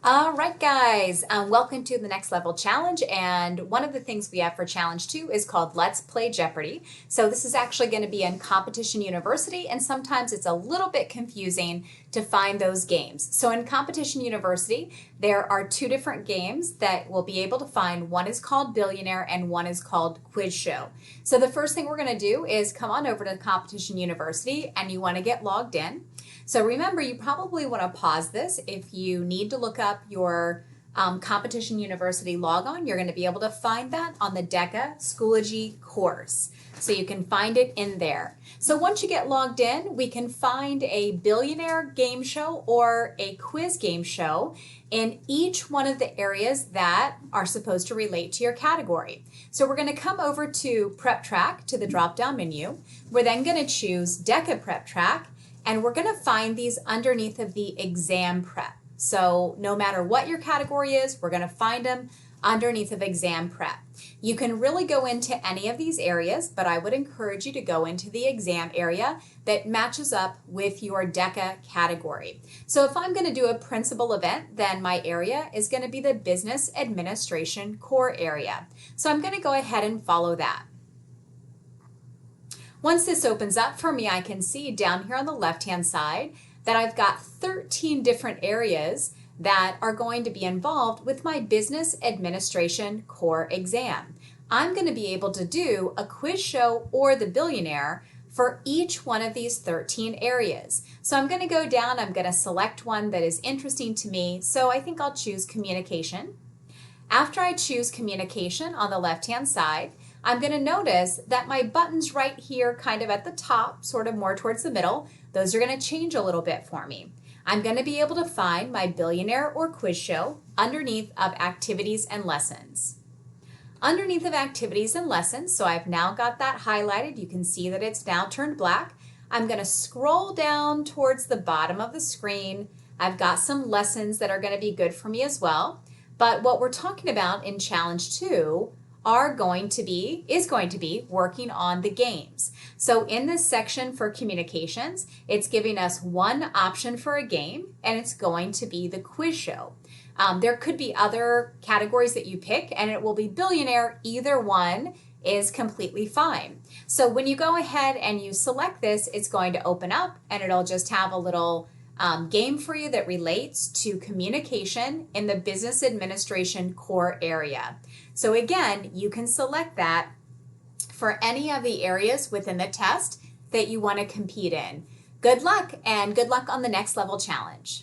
All right, guys, welcome to the Next Level Challenge. And one of the things we have for Challenge 2 is called Let's Play Jeopardy! So this is actually going to be in Competition University, and sometimes it's a little bit confusing to find those games. So in Competition University, there are two different games that we'll be able to find. One is called Billionaire and one is called Quiz Show. So the first thing we're going to do is come on over to Competition University, and you want to get logged in. So remember, you probably want to pause this. If you need to look up your Competition University logon, you're going to be able to find that on the DECA Schoology course. So you can find it in there. So once you get logged in, we can find a billionaire game show or a quiz game show in each one of the areas that are supposed to relate to your category. So we're going to come over to Prep Track, to the drop-down menu. We're then going to choose DECA Prep Track, and we're going to find these underneath of the exam prep. So no matter what your category is, we're going to find them underneath of exam prep. You can really go into any of these areas, but I would encourage you to go into the exam area that matches up with your DECA category. So if I'm going to do a principal event, then my area is going to be the Business Administration core area. So I'm going to go ahead and follow that. Once this opens up for me, I can see down here on the left-hand side that I've got 13 different areas that are going to be involved with my Business Administration core exam. I'm going to be able to do a quiz show or the billionaire for each one of these 13 areas. So I'm going to go down, I'm going to select one that is interesting to me, so I think I'll choose communication. After I choose communication on the left-hand side, I'm going to notice that my buttons right here kind of at the top, sort of more towards the middle, those are going to change a little bit for me. I'm going to be able to find my billionaire or quiz show underneath of activities and lessons. Underneath of activities and lessons, so I've now got that highlighted. You can see that it's now turned black. I'm going to scroll down towards the bottom of the screen. I've got some lessons that are going to be good for me as well. But what we're talking about in Challenge 2 is going to be working on the games. So in this section for communications, it's giving us one option for a game, and it's going to be the quiz show. There could be other categories that you pick, and it will be billionaire. Either one is completely fine. So when you go ahead and you select this, it's going to open up, and it'll just have a little game for you that relates to communication in the Business Administration core area. So again, you can select that for any of the areas within the test that you want to compete in. Good luck, and good luck on the Next Level Challenge.